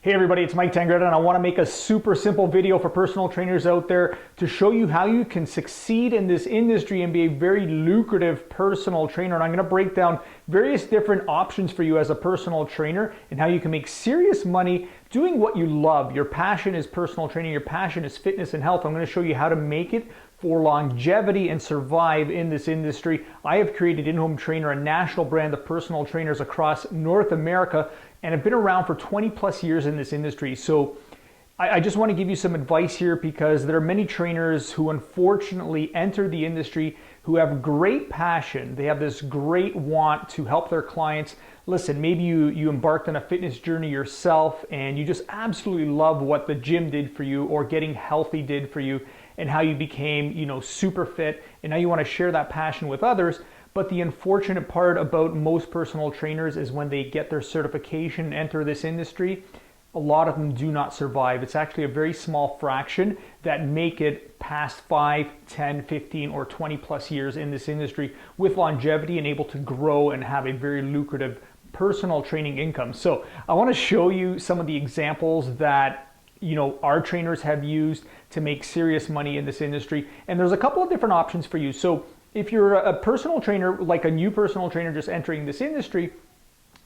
Hey everybody, it's Mike Tangretta, and I want to make a super simple video for personal trainers out there to show you how you can succeed in this industry and be a very lucrative personal trainer. And I'm going to break down various different options for you as a personal trainer and how you can make serious money doing what you love. Your passion is personal training, your passion is fitness and health. I'm going to show you how to make it for longevity and survive in this industry. I have created In-Home Trainer, a national brand of personal trainers across North America, and have been around for 20 plus years in this industry. So I just want to give you some advice here, because there are many trainers who unfortunately enter the industry who have great passion. They have this great want to help their clients. Listen, maybe you embarked on a fitness journey yourself and you just absolutely love what the gym did for you or getting healthy did for you, and how you became, super fit, and now you want to share that passion with others. But the unfortunate part about most personal trainers is when they get their certification and enter this industry, a lot of them do not survive. It's actually a very small fraction that make it past 5, 10, 15, or 20 plus years in this industry with longevity and able to grow and have a very lucrative personal training income. So I want to show you some of the examples that our trainers have used to make serious money in this industry. And there's a couple of different options for you. So if you're a personal trainer, like a new personal trainer just entering this industry,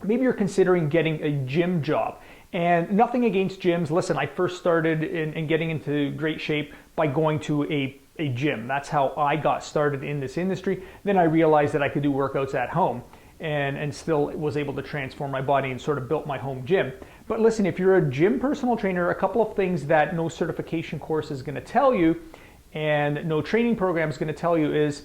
maybe you're considering getting a gym job. And nothing against gyms. Listen, I first started in getting into great shape by going to a gym. That's how I got started in this industry. Then I realized that I could do workouts at home and still was able to transform my body and sort of built my home gym. But listen, if you're a gym personal trainer, a couple of things that no certification course is going to tell you and no training program is going to tell you is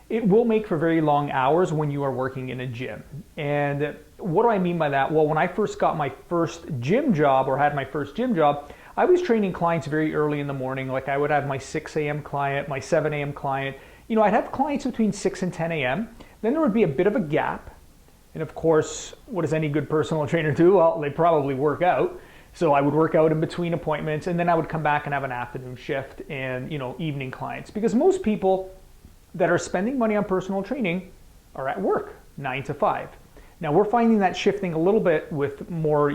it will make for very long hours when you are working in a gym. And what do I mean by that? Well, when I first got my first gym job, or had my first gym job, I was training clients very early in the morning. Like I would have my 6 a.m. client, my 7 a.m. client. I'd have clients between 6 and 10 a.m. Then there would be a bit of a gap. And of course, what does any good personal trainer do? Well, they probably work out. So I would work out in between appointments, and then I would come back and have an afternoon shift and, evening clients. Because most people that are spending money on personal training are at work 9 to 5. Now we're finding that shifting a little bit with more,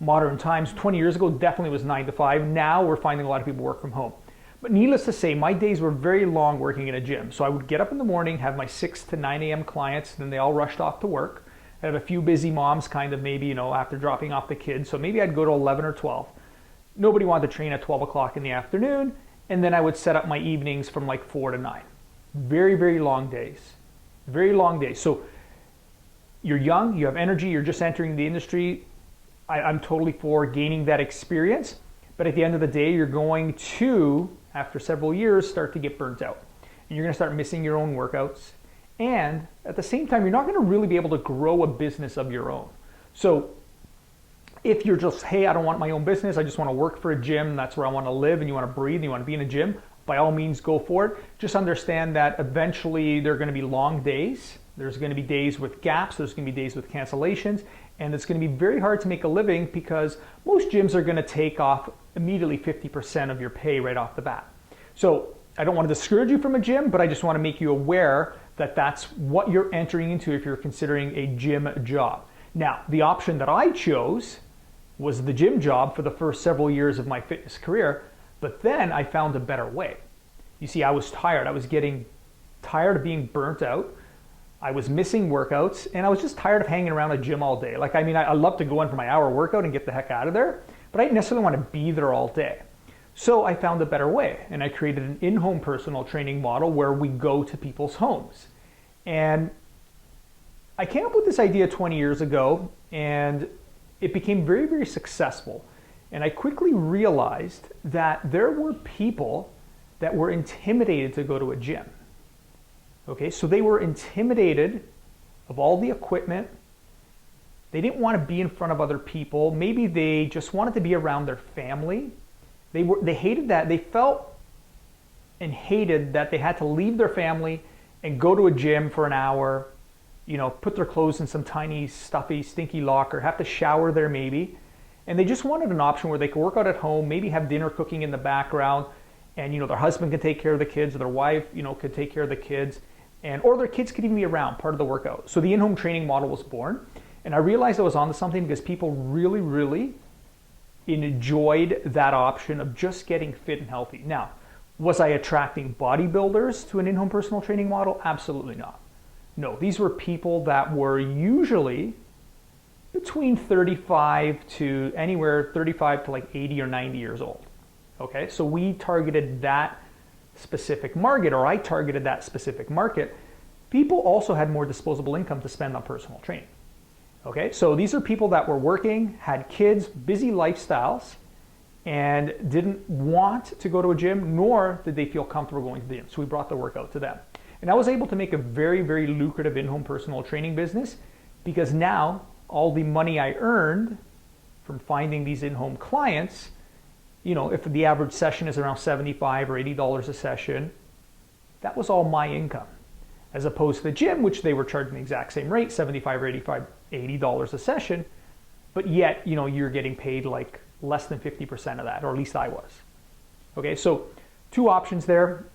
modern times. 20 years ago, definitely was 9 to 5. Now we're finding a lot of people work from home. But needless to say, my days were very long working in a gym. So I would get up in the morning, have my 6 to 9 a.m. clients, then they all rushed off to work. I had a few busy moms kind of maybe, after dropping off the kids. So maybe I'd go to 11 or 12. Nobody wanted to train at 12 o'clock in the afternoon. And then I would set up my evenings from like 4 to 9. Very, very long days. Very long days. So you're young, you have energy, you're just entering the industry. I'm totally for gaining that experience. But at the end of the day, you're going to, after several years, start to get burnt out. And you're going to start missing your own workouts. And at the same time, you're not going to really be able to grow a business of your own. So if you're just, hey, I don't want my own business, I just want to work for a gym, that's where I want to live, and you want to breathe, and you want to be in a gym, by all means, go for it. Just understand that eventually there are going to be long days. There's going to be days with gaps. There's going to be days with cancellations. And it's going to be very hard to make a living because most gyms are going to take off immediately 50% of your pay right off the bat. So I don't want to discourage you from a gym, but I just want to make you aware that that's what you're entering into if you're considering a gym job. Now, the option that I chose was the gym job for the first several years of my fitness career. But then I found a better way. You see, I was tired. I was getting tired of being burnt out. I was missing workouts, and I was just tired of hanging around a gym all day. I love to go in for my hour workout and get the heck out of there, but I didn't necessarily want to be there all day. So I found a better way, and I created an in-home personal training model where we go to people's homes. And I came up with this idea 20 years ago, and it became very, very successful. And I quickly realized that there were people that were intimidated to go to a gym. Okay, so they were intimidated of all the equipment. They didn't want to be in front of other people. Maybe they just wanted to be around their family. They hated that. They felt and hated that they had to leave their family and go to a gym for an hour, put their clothes in some tiny, stuffy, stinky locker, have to shower there maybe. And they just wanted an option where they could work out at home, maybe have dinner cooking in the background, and their husband could take care of the kids, or their wife, could take care of the kids, or their kids could even be around, part of the workout. So the in-home training model was born, and I realized I was onto something because people really, really enjoyed that option of just getting fit and healthy. Now, was I attracting bodybuilders to an in-home personal training model? Absolutely not. No, these were people that were usually between 35 to anywhere 35 to like 80 or 90 years old. Okay, so we targeted that specific market, or I targeted that specific market. People also had more disposable income to spend on personal training. Okay, so these are people that were working, had kids, busy lifestyles, and didn't want to go to a gym, nor did they feel comfortable going to the gym. So we brought the workout to them. And I was able to make a very, very lucrative in-home personal training business, because now all the money I earned from finding these in-home clients, you know, if the average session is around $75 or $80 a session, that was all my income. As opposed to the gym, which they were charging the exact same rate, $75 or $80 a session, but yet, you know, you're getting paid like less than 50% of that, or at least I was. Okay, so two options there.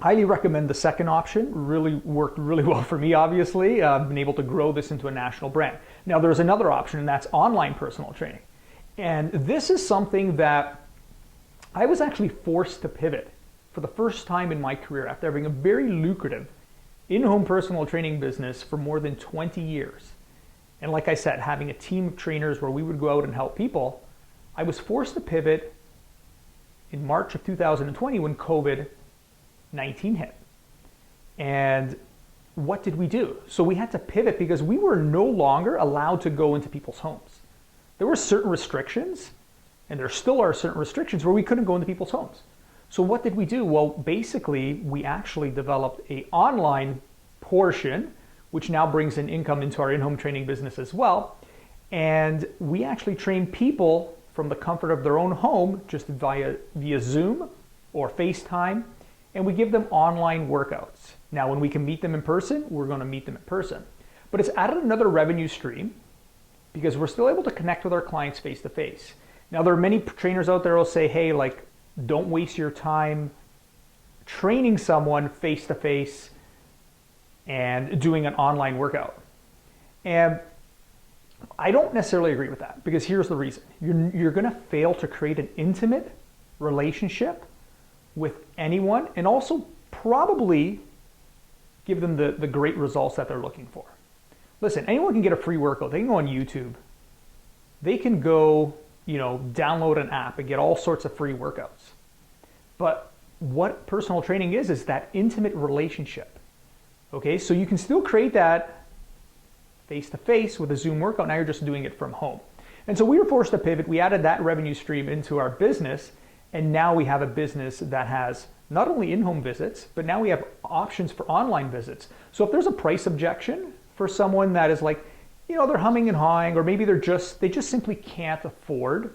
Highly recommend the second option. Really worked really well for me, obviously. I've been able to grow this into a national brand. Now there's another option, and that's online personal training. And this is something that I was actually forced to pivot for the first time in my career after having a very lucrative in-home personal training business for more than 20 years. And like I said, having a team of trainers where we would go out and help people, I was forced to pivot in March of 2020 when COVID-19 hit. And what did we do? So we had to pivot because we were no longer allowed to go into people's homes. There were certain restrictions, and there still are certain restrictions where we couldn't go into people's homes. So what did we do? Well, basically, we actually developed an online portion, which now brings in income into our in-home training business as well. And we actually train people from the comfort of their own home, just via Zoom or FaceTime, and we give them online workouts. Now, when we can meet them in person, we're going to meet them in person. But it's added another revenue stream because we're still able to connect with our clients face to face. Now, there are many trainers out there who will say, hey, like, don't waste your time training someone face to face and doing an online workout. And I don't necessarily agree with that, because here's the reason. You're going to fail to create an intimate relationship with anyone, and also probably give them the great results that they're looking for. Listen, anyone can get a free workout. They can go on YouTube. They can go, you know, download an app and get all sorts of free workouts. But what personal training is that intimate relationship. Okay, so you can still create that face-to-face with a Zoom workout. Now you're just doing it from home. And so we were forced to pivot. We added that revenue stream into our business, and now we have a business that has not only in-home visits, but now we have options for online visits. So if there's a price objection for someone that is like, you know, they're humming and hawing, or maybe they just simply can't afford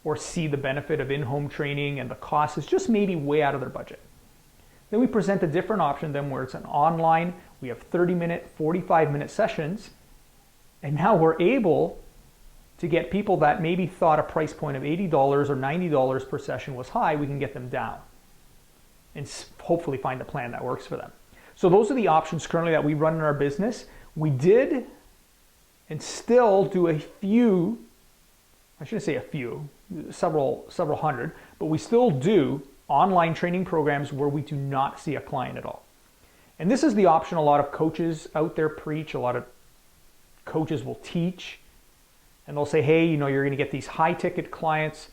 or see the benefit of in-home training, and the cost is just maybe way out of their budget. Then we present a different option then where it's an online, we have 30-minute, 45-minute sessions, and now we're able to get people that maybe thought a price point of $80 or $90 per session was high, we can get them down and hopefully find a plan that works for them. So those are the options currently that we run in our business. We did and still do a few, I shouldn't say a few, several hundred, but we still do online training programs where we do not see a client at all. And this is the option a lot of coaches out there preach. A lot of coaches will teach, and they'll say, hey, you know, you're going to get these high ticket clients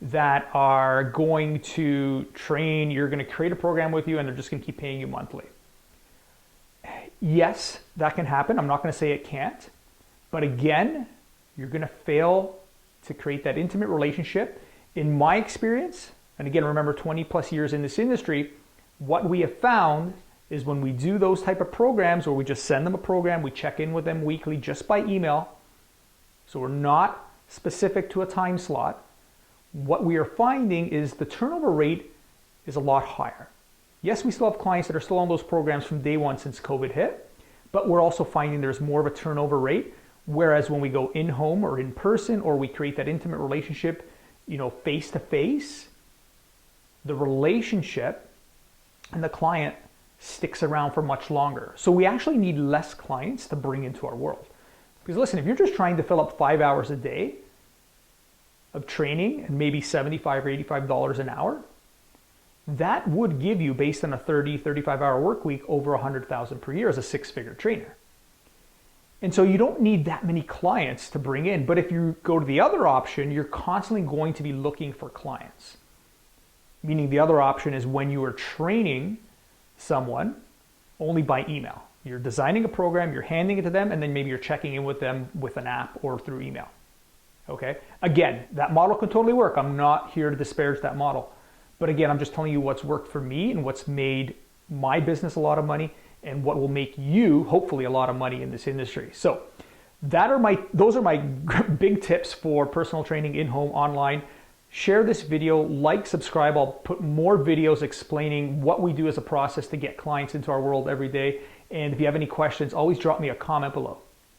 that are going to train, you're going to create a program with you, and they're just going to keep paying you monthly. Yes, that can happen. I'm not going to say it can't. But again, you're going to fail to create that intimate relationship. In my experience, and again, remember 20 plus years in this industry, what we have found is when we do those type of programs, or we just send them a program, we check in with them weekly just by email, so we're not specific to a time slot, what we are finding is the turnover rate is a lot higher. Yes, we still have clients that are still on those programs from day one since COVID hit, but we're also finding there's more of a turnover rate. Whereas when we go in-home or in person, or we create that intimate relationship, you know, face-to-face, the relationship and the client sticks around for much longer. So we actually need less clients to bring into our world. Because listen, if you're just trying to fill up 5 hours a day, of training and maybe $75 or $85 an hour, that would give you, based on a 30, 35-hour work week, over $100,000 per year as a six-figure trainer. And so you don't need that many clients to bring in. But if you go to the other option, you're constantly going to be looking for clients. Meaning the other option is when you are training someone only by email. You're designing a program, you're handing it to them, and then maybe you're checking in with them with an app or through email. Okay? Again, that model can totally work. I'm not here to disparage that model. But again, I'm just telling you what's worked for me and what's made my business a lot of money and what will make you, hopefully, a lot of money in this industry. So those are my big tips for personal training in-home, online. Share this video, like, subscribe. I'll put more videos explaining what we do as a process to get clients into our world every day. And if you have any questions, always drop me a comment below.